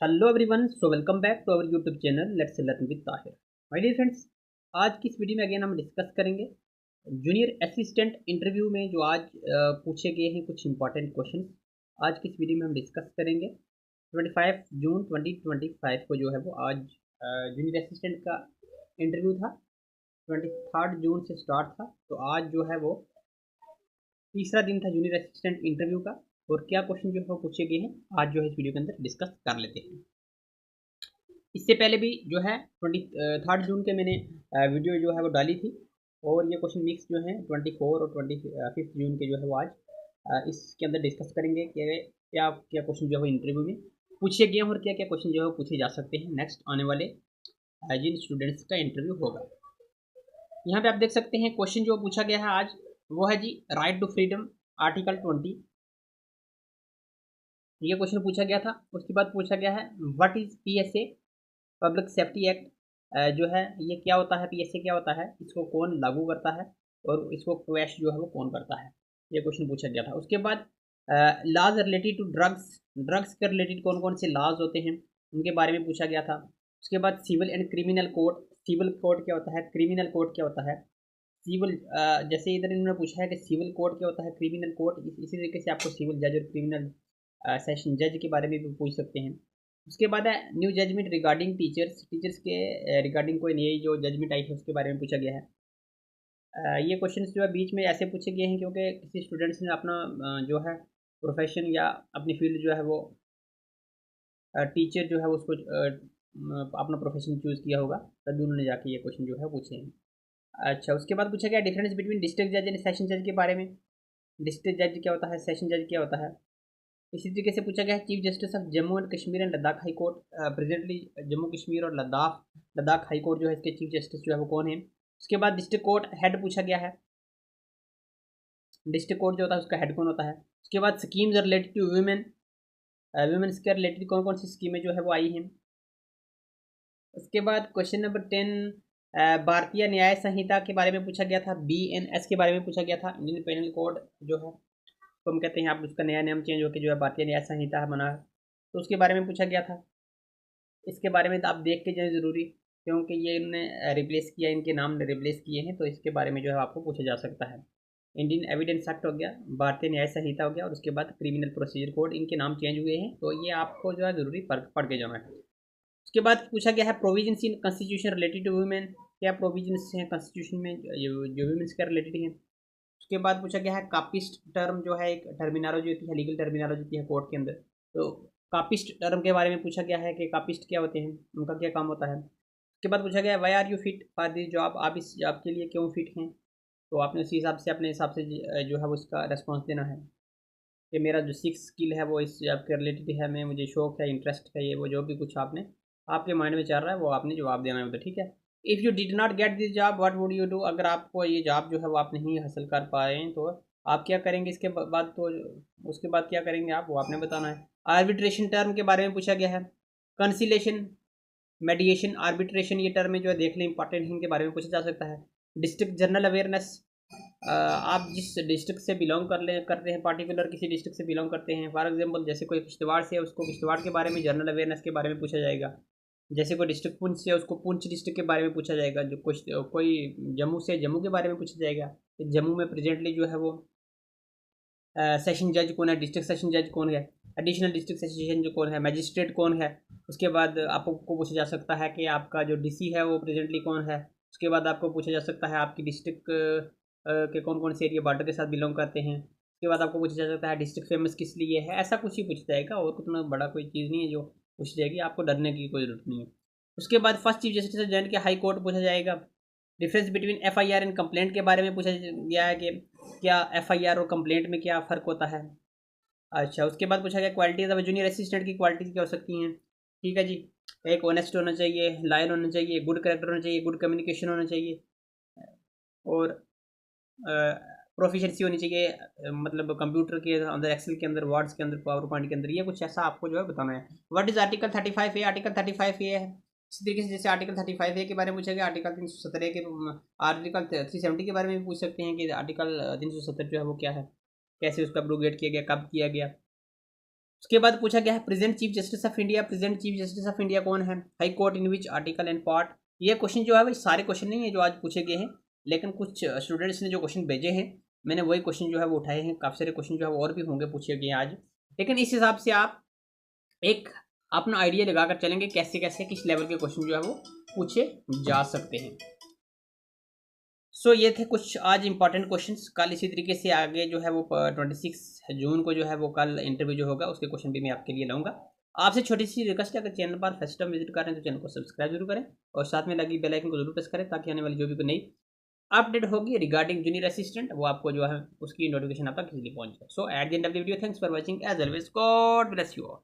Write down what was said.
Hello everyone, so welcome back to our YouTube channel let's learn with Tahir. My dear friends, आज की इस video में again हम discuss करेंगे जूनियर असिस्टेंट इंटरव्यू में जो आज पूछे गए हैं कुछ इंपॉर्टेंट क्वेश्चन। आज की इस वीडियो में हम डिस्कस करेंगे 25 जून 2025 को जो है वो आज जूनियर असिस्टेंट का इंटरव्यू था। 23 जून से स्टार्ट था, तो आज जो है वो तीसरा दिन था जूनियर असिस्टेंट इंटरव्यू का। और क्या क्वेश्चन जो है वो पूछे गए हैं आज जो है इस वीडियो के अंदर डिस्कस कर लेते हैं। इससे पहले भी जो है 23 जून के मैंने वीडियो जो है वो डाली थी, और ये क्वेश्चन मिक्स जो है 24 और 25 जून के जो है वो आज इसके अंदर डिस्कस करेंगे कि क्या क्या क्वेश्चन जो है इंटरव्यू में पूछे गए हैं और क्या क्या क्वेश्चन जो है पूछे जा सकते हैं नेक्स्ट आने वाले जिन स्टूडेंट्स का इंटरव्यू होगा। यहाँ पे आप देख सकते हैं क्वेश्चन जो पूछा गया है आज, वो है जी राइट टू फ्रीडम आर्टिकल 20। ये क्वेश्चन पूछा गया था। उसके बाद पूछा गया है what is PSA public safety act, जो है ये क्या होता है, PSA क्या होता है, इसको कौन लागू करता है और इसको क्रैश जो है वो कौन करता है। ये क्वेश्चन पूछा गया था। उसके बाद laws related to drugs, drugs के रिलेटेड कौन कौन से लॉज होते हैं उनके बारे में पूछा गया था। उसके बाद civil and criminal code, civil code क्या होता है, क्रिमिनल कोड क्या होता है। सिविल जैसे इधर इन्होंने पूछा है कि सिविल कोड क्या होता है, क्रिमिनल कोड, इसी तरीके से आपको सिविल जज और क्रिमिनल सेशन जज के बारे में भी पूछ सकते हैं। उसके बाद है new judgment regarding teachers, teachers के रिगार्डिंग कोई नई जो जजमेंट आई है उसके बारे में पूछा गया है। ये क्वेश्चंस जो है बीच में ऐसे पूछे गए हैं क्योंकि किसी स्टूडेंट्स ने अपना जो है प्रोफेशन या अपनी फील्ड जो है वो टीचर जो है उसको अपना प्रोफेशन चूज़ किया होगा, तभी उन्होंने जाके ये क्वेश्चन जो है पूछे हैं। अच्छा, उसके बाद पूछा गया डिफरेंस बिटवीन डिस्ट्रिक्ट जज एंड सेशन जज के बारे में। डिस्ट्रिक्ट जज क्या होता है, सेशन जज क्या होता है। इसी तरीके से पूछा गया है chief justice of Jammu and Kashmir and Ladakh high court, presently Jammu Kashmir और लद्दाख लद्दाख हाई कोर्ट जो है इसके चीफ जस्टिस जो है वो कौन है। उसके बाद डिस्ट्रिक्ट कोर्ट हेड पूछा गया है, डिस्ट्रिक्ट कोर्ट जो होता है उसका हेड कौन होता है। उसके बाद schemes related to women, womens के रिलेटेड कौन कौन सी स्कीमें जो है वो आई हैं। उसके बाद क्वेश्चन नंबर 10 भारतीय न्याय संहिता के बारे में पूछा गया था, BNS के बारे में पूछा गया था। इंडियन पेनल कोड जो है तो हम कहते हैं आप उसका नया नाम चेंज होकर जो है भारतीय न्याय संहिता बना है, तो उसके बारे में पूछा गया था। इसके बारे में तो आप देख के जाए ज़रूरी, क्योंकि ये इन्होंने रिप्लेस किया, इनके नाम रिप्लेस किए हैं, तो इसके बारे में जो है आपको पूछा जा सकता है। इंडियन एविडेंस एक्ट हो गया, भारतीय न्याय संहिता हो गया, और उसके बाद क्रिमिनल प्रोसीजर कोड, इनके नाम चेंज हुए हैं, तो ये आपको जो है ज़रूरी पढ़ के जाना है। उसके बाद पूछा गया है provisions in constitution related to women, क्या प्रोविजंस हैं कॉन्स्टिट्यूशन में जो वुमेन्स के रिलेटेड हैं। उसके बाद पूछा गया है कापिस्ट टर्म जो है एक टर्मिनोलॉजी होती है, लीगल टर्मिनोलॉजी होती है कोर्ट के अंदर, तो कापिस्ट टर्म के बारे में पूछा गया है कि कापिस्ट क्या होते हैं, उनका क्या काम होता है। उसके बाद पूछा गया है why are you fit for this job, आप इस जॉब के लिए क्यों फिट हैं, तो आपने उसी हिसाब से अपने हिसाब से जो है वो इसका रेस्पॉन्स देना है कि मेरा जो सिक्स स्किल है वो इस जॉब के रिलेटेड है, मैं मुझे शौक है, इंटरेस्ट है, ये वो जो भी कुछ आपने आपके माइंड में चल रहा है वो आपने जवाब देना है उधर, ठीक है। If you did not get this job what would you do, अगर आपको ये जॉब जो है वो आप नहीं हासिल कर पाए तो आप क्या करेंगे। इसके बाद तो उसके बाद क्या करेंगे आप, वो आपने बताना है। आर्बिट्रेशन टर्म के बारे में पूछा गया है, कंसिलेशन, मेडिएशन, आर्बिट्रेशन, ये टर्म जो है देख लें, इंपॉर्टेंट है, इनके बारे में पूछा जा सकता है। डिस्ट्रिक्ट जनरल अवेयरनेस, आप जिस डिस्ट्रिक्ट से बिलोंग करते हैं, पार्टिकुलर किसी डिस्ट्रिक्ट से बिलोंग करते हैं, फॉर एग्जांपल जैसे कोई किश्तवाड़ से है उसको किश्तवाड़ के बारे में जनरल अवेयरनेस के बारे में पूछा जाएगा। जैसे कोई डिस्ट्रिक्ट पुंछ से है उसको पुंछ डिस्ट्रिक्ट के बारे में पूछा जाएगा। जो कुछ कोई जम्मू से जम्मू के बारे में पूछा जाएगा कि जम्मू में प्रेजेंटली जो है वो सेशन जज कौन है, डिस्ट्रिक्ट सेशन जज कौन है, एडिशनल डिस्ट्रिक्ट सेशन जो कौन है, मजिस्ट्रेट कौन है। उसके बाद आपको पूछा जा सकता है कि आपका जो DC है वो प्रेजेंटली कौन है। उसके बाद आपको पूछा जा सकता है आपकी डिस्ट्रिक्ट के कौन कौन से एरिया बॉर्डर के साथ बिलोंग करते हैं। उसके बाद आपको पूछा जा सकता है डिस्ट्रिक्ट फेमस किस लिए है, ऐसा कुछ ही पूछा जाएगा, और उतना बड़ा कोई चीज़ नहीं है जो पूछ जाएगी, आपको डरने की कोई जरूरत नहीं है। उसके बाद फर्स्ट चीफ जस्टिस जैन के हाई कोर्ट पूछा जाएगा। Difference between FIR and complaint के बारे में पूछा गया है कि क्या FIR और कंप्लेंट में क्या फ़र्क होता है। अच्छा, उसके बाद पूछा गया क्वालिटीज़ ऑफ जूनियर असिस्टेंट की क्वालिटीज़ क्या हो सकती हैं, ठीक है जी। एक ऑनेस्ट होना चाहिए, लायन होना चाहिए, गुड करेक्टर होना चाहिए, गुड कम्युनिकेशन होना चाहिए, और प्रोफिशिएंसी होनी चाहिए, मतलब कंप्यूटर के अंदर, एक्सेल के अंदर, वर्ड्स के अंदर, पावर पॉइंट के अंदर, ये कुछ ऐसा आपको जो है बताना है। What is article 35A, article 35A है इसी तरीके से जैसे आर्टिकल 35A के बारे में पूछा गया, आर्टिकल 317 के, आर्टिकल 370 के बारे में भी पूछ सकते हैं कि आर्टिकल 370 जो है वो क्या है, कैसे उसका अब्रोगेट किया गया, कब किया गया। उसके बाद पूछा गया है present chief justice of India. Present chief justice of India कौन है? High court in which article and part. ये क्वेश्चन जो है वो सारे क्वेश्चन नहीं है जो आज पूछे गए हैं, लेकिन कुछ स्टूडेंट्स ने जो क्वेश्चन भेजे हैं मैंने वही क्वेश्चन जो है वो उठाए हैं। काफ़ी सारे क्वेश्चन जो है वो और भी होंगे पूछे गए आज, लेकिन इस हिसाब से आप एक अपना आइडिया लगाकर चलेंगे कैसे कैसे किस लेवल के क्वेश्चन जो है वो पूछे जा सकते हैं। सो ये थे कुछ आज इंपॉर्टेंट क्वेश्चंस। कल इसी तरीके से आगे जो है वो 26 जून को जो है वो कल इंटरव्यू जो होगा उसके क्वेश्चन भी मैं आपके लिए लाऊंगा। आपसे छोटी सी रिक्वेस्ट है, अगर चैनल पर फर्स्ट टाइम विजिट कर रहे हैं तो चैनल को सब्सक्राइब जरूर करें और साथ में लगी बेल आइकन को जरूर प्रेस करें ताकि आने वाली जो भी कोई नई अपडेट होगी रिगार्डिंग जूनियर असिस्टेंट वो आपको जो है उसकी नोटिफिकेशन आप तक इजीली पहुंच जाए। So at the end of the video thanks for watching as always, God bless you all.